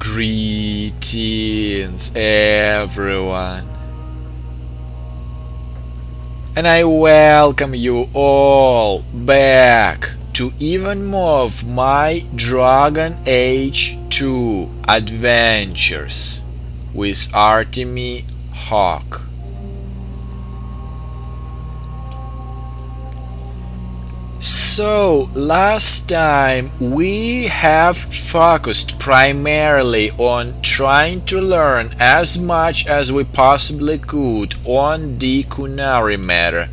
Greetings, everyone, and I welcome you all back to even more of my Dragon Age 2 adventures with Artemy Hawke. So, last time we have focused primarily on trying to learn as much as we possibly could on the Qunari matter,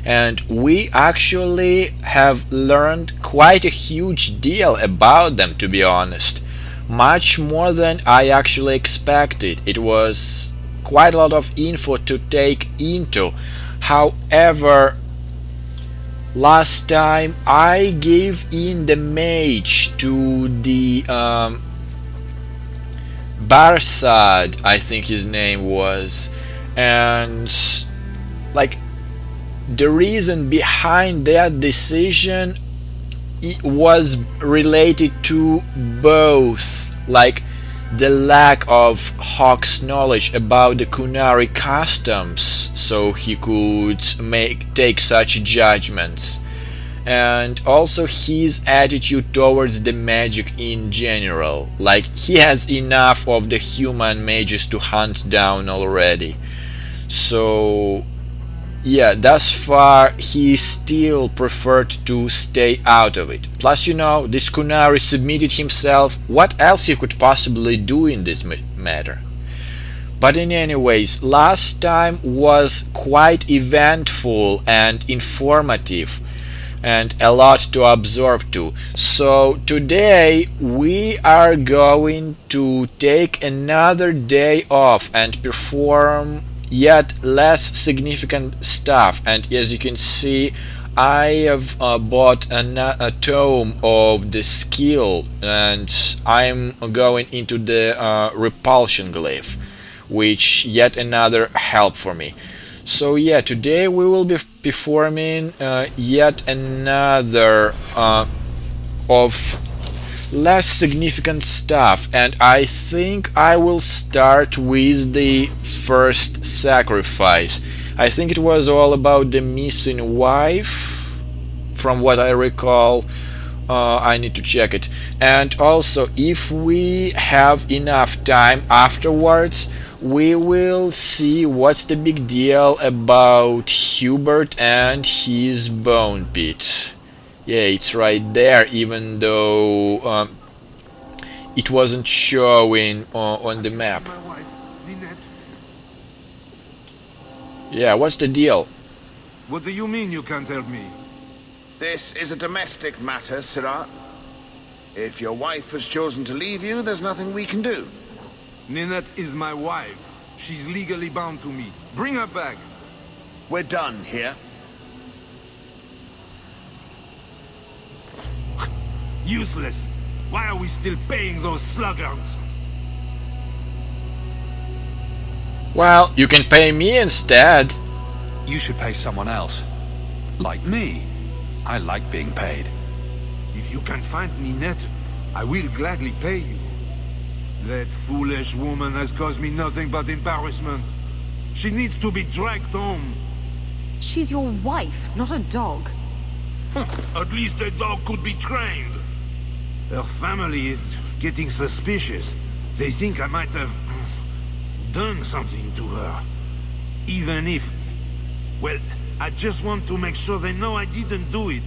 and we actually have learned quite a huge deal about them, to be honest. Much more than I actually expected. It was quite a lot of info to take into. However, last time I gave in the mage to the Barsad, I think his name was, and like the reason behind that decision was related to both like the lack of Hawke's knowledge about the Qunari customs, so he could take such judgments, and also his attitude towards the magic in general. Like, he has enough of the human mages to hunt down already. So yeah, thus far he still preferred to stay out of it. Plus, this Qunari submitted himself. What else he could possibly do in this matter? But in any ways, last time was quite eventful and informative, and a lot to observe too. So today we are going to take another day off and perform yet less significant stuff. And as you can see, I have bought a tome of the skill, and I'm going into the repulsion glyph, which yet another help for me. So yeah, today we will be performing yet another of less significant stuff, and I think I will start with the first sacrifice. I think it was all about the missing wife, from what I recall. I need to check it. And also, if we have enough time afterwards, we will see what's the big deal about Hubert and his bone pit. Yeah, it's right there, even though it wasn't showing on the map. My wife, Nanette. Yeah, what's the deal? What do you mean you can't help me? This is a domestic matter, Sirrah. If your wife has chosen to leave you, there's nothing we can do. Nanette is my wife. She's legally bound to me. Bring her back. We're done here. Useless. Why are we still paying those sluggards? Well, you can pay me instead. You should pay someone else. Like me. I like being paid. If you can find Nanette, I will gladly pay you. That foolish woman has caused me nothing but embarrassment. She needs to be dragged home. She's your wife, not a dog. At least a dog could be trained. Her family is getting suspicious. They think I might have done something to her. Even if... well, I just want to make sure they know I didn't do it.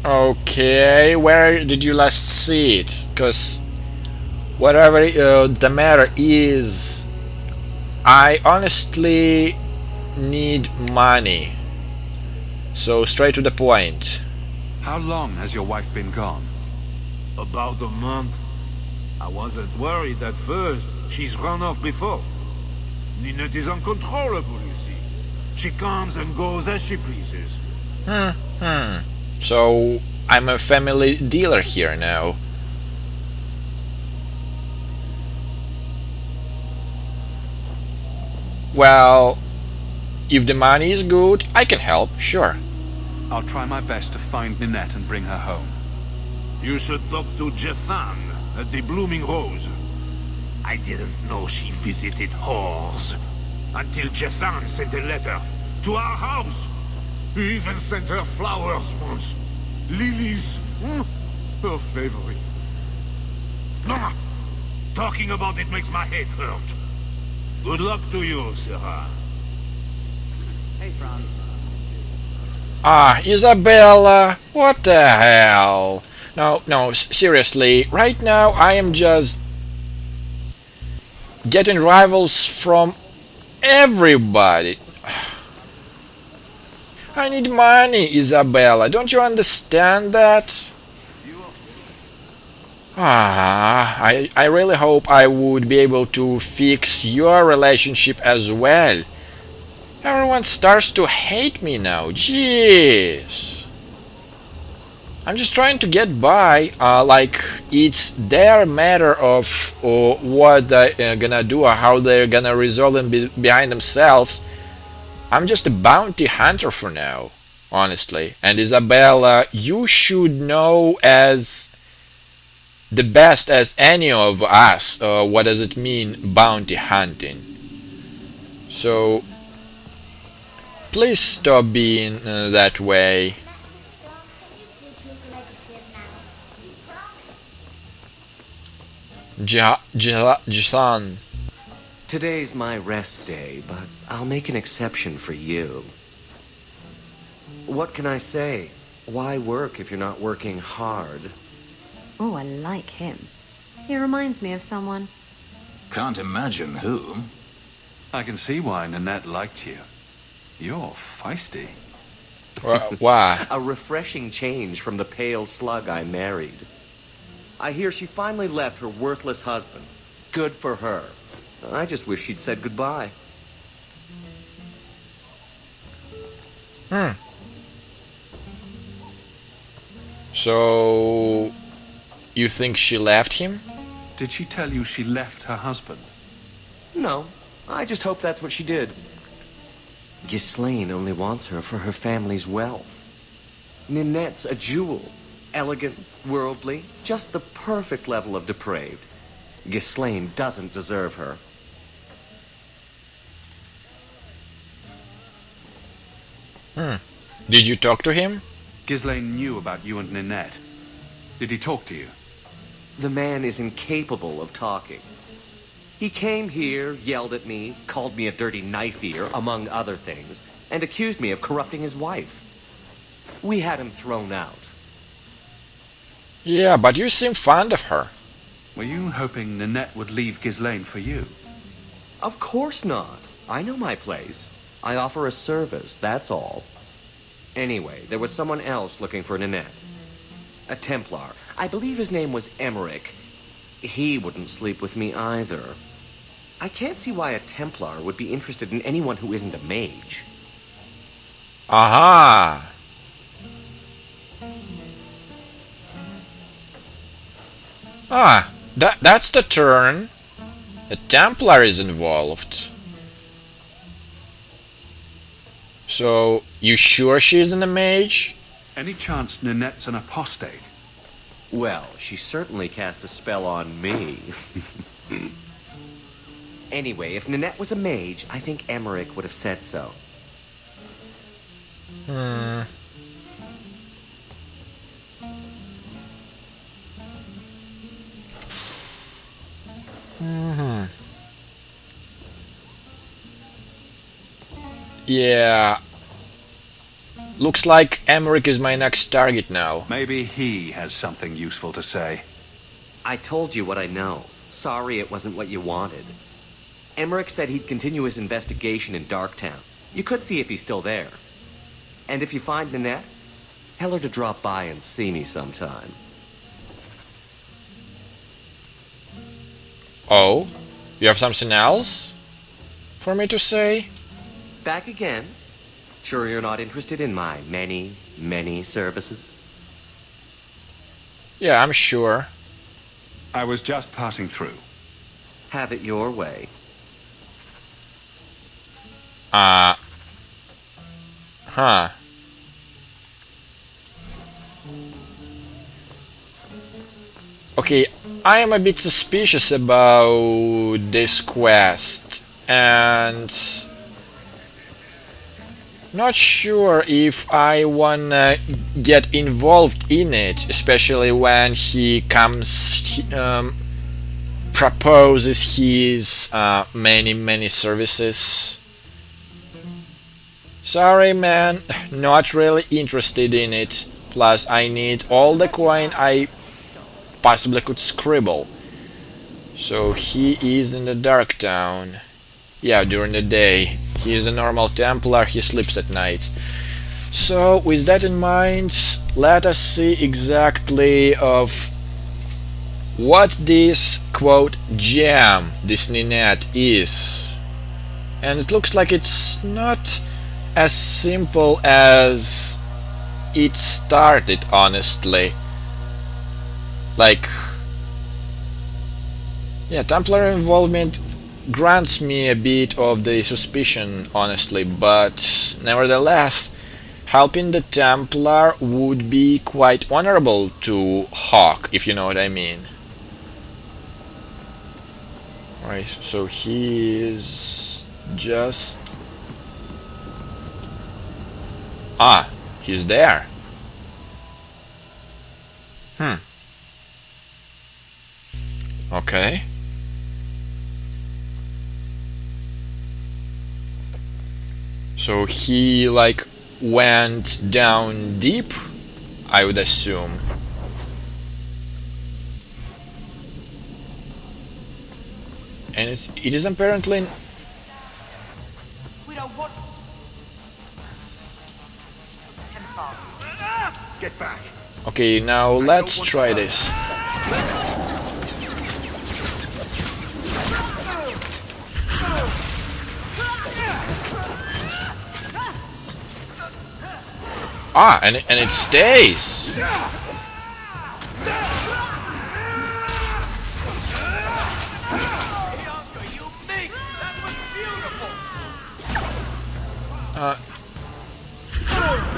Okay, where did you last see it? Because whatever the matter is, I honestly need money. So straight to the point. How long has your wife been gone? About a month. I wasn't worried at first. She's run off before. Nanette is uncontrollable, you see. She comes and goes as she pleases. So I'm a family dealer here now. Well, if the money is good, I can help, sure. I'll try my best to find Nanette and bring her home. You should talk to Jethan at the Blooming Rose. I didn't know she visited whores until Jethan sent a letter to our house. He even sent her flowers once. Lilies. Her favorite. No! Talking about it makes my head hurt. Good luck to you, Sarah. Hey, Franz. Ah, Isabella, what the hell? No, seriously, right now I am just getting rivals from everybody. I need money, Isabella, don't you understand that? I really hope I would be able to fix your relationship as well. Everyone starts to hate me now. Jeez. I'm just trying to get by. Like it's their matter of what they're gonna do or how they're gonna resolve them behind themselves. I'm just a bounty hunter for now, honestly. And Isabella, you should know as the best as any of us what does it mean bounty hunting. So please stop being that way. Jason. Today's my rest day, but I'll make an exception for you. What can I say? Why work if you're not working hard? Oh, I like him. He reminds me of someone. Can't imagine who. I can see why Nanette liked you. You're feisty. Why? A refreshing change from the pale slug I married. I hear she finally left her worthless husband. Good for her. I just wish she'd said goodbye. So you think she left him? Did she tell you she left her husband? No, I just hope that's what she did. Ghislaine only wants her for her family's wealth. Nanette's a jewel. Elegant, worldly, just the perfect level of depraved. Ghislaine doesn't deserve her. Did you talk to him? Ghislaine knew about you and Nanette. Did he talk to you? The man is incapable of talking. He came here, yelled at me, called me a dirty knife ear, among other things, and accused me of corrupting his wife. We had him thrown out. Yeah, but you seem fond of her. Were you hoping Nanette would leave Ghislaine for you? Of course not. I know my place. I offer a service, that's all. Anyway, there was someone else looking for Nanette. A Templar. I believe his name was Emmerich. He wouldn't sleep with me either. I can't see why a Templar would be interested in anyone who isn't a mage. Aha! That's the turn. A Templar is involved. So, you sure she's in a mage? Any chance Nanette's an apostate? Well, she certainly cast a spell on me. Anyway, if Nanette was a mage, I think Emmerich would have said so. Yeah. Looks like Emmerich is my next target now. Maybe he has something useful to say. I told you what I know. Sorry it wasn't what you wanted. Emmerich said he'd continue his investigation in Darktown. You could see if he's still there. And if you find Nanette, tell her to drop by and see me sometime. Oh? You have something else for me to say? Back again? Sure you're not interested in my many, many services? Yeah, I'm sure. I was just passing through. Have it your way. Huh. Okay, I am a bit suspicious about this quest, and not sure if I wanna get involved in it, especially when he comes, proposes his many services. Sorry man, not really interested in it. Plus I need all the coin I possibly could scribble. So he is in the dark town. Yeah, during the day. He is a normal Templar, he sleeps at night. So with that in mind, let us see exactly of what this quote gem, this Nanette, is. And it looks like it's not as simple as it started, honestly. Like, yeah, Templar involvement grants me a bit of the suspicion, honestly, but nevertheless, helping the Templar would be quite honorable to Hawke, if you know what I mean. Right, so he is just... Ah, he's there. Okay. So he like went down deep, I would assume. And it is apparently... We don't want... Get back. Okay, now let's try this. Ah, and it stays.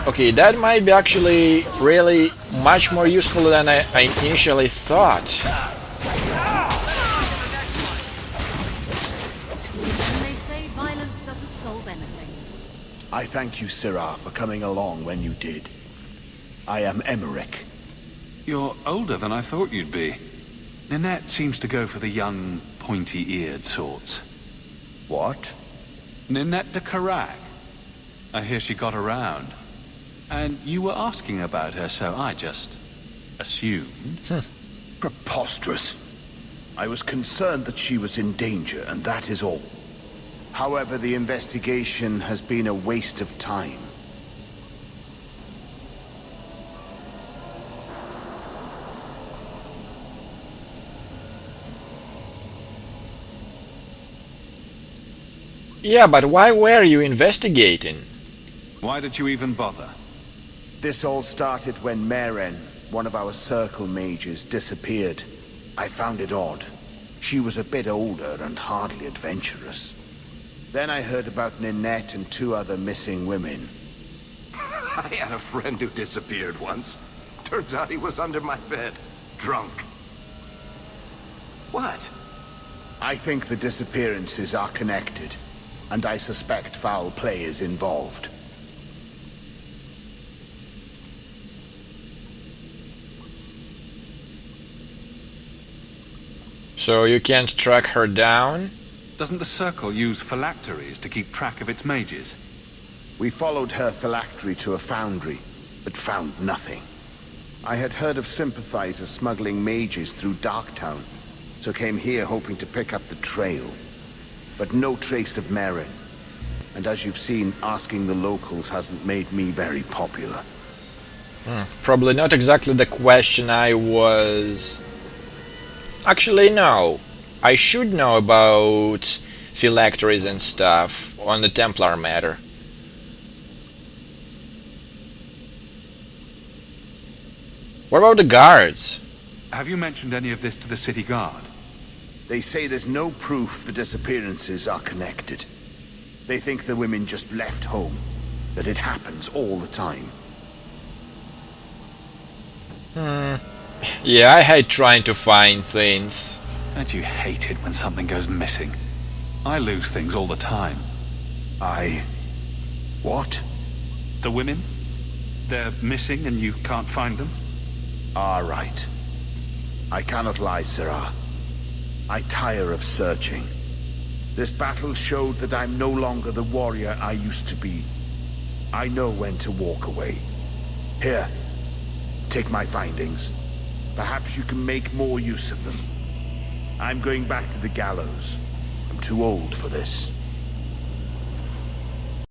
Okay, that might be actually really much more useful than I initially thought. And they say violence doesn't solve anything. I thank you, Sirrah, for coming along when you did. I am Emmerich. You're older than I thought you'd be. Nanette seems to go for the young, pointy-eared sorts. What? Nanette de Carac. I hear she got around. And you were asking about her, so I just assumed. Preposterous. I was concerned that she was in danger, and that is all. However, the investigation has been a waste of time. Yeah, but why were you investigating? Why did you even bother? This all started when Meren, one of our circle mages, disappeared. I found it odd. She was a bit older and hardly adventurous. Then I heard about Nanette and 2 other missing women. I had a friend who disappeared once. Turns out he was under my bed, drunk. What? I think the disappearances are connected, and I suspect foul play is involved. So you can't track her down? Doesn't the Circle use phylacteries to keep track of its mages? We followed her phylactery to a foundry, but found nothing. I had heard of sympathizers smuggling mages through Darktown, so came here hoping to pick up the trail. But no trace of Meren. And as you've seen, asking the locals hasn't made me very popular. Probably not exactly the question I was... Actually, no. I should know about phylacteries and stuff on the Templar matter. What about the guards? Have you mentioned any of this to the city guard? They say there's no proof the disappearances are connected. They think the women just left home. that it happens all the time. Yeah, I hate trying to find things. Don't you hate it when something goes missing? I lose things all the time. What? The women? They're missing and you can't find them? Right. I cannot lie, Sirrah. I tire of searching. This battle showed that I'm no longer the warrior I used to be. I know when to walk away. Here, take my findings. Perhaps you can make more use of them. I'm going back to the gallows. I'm too old for this.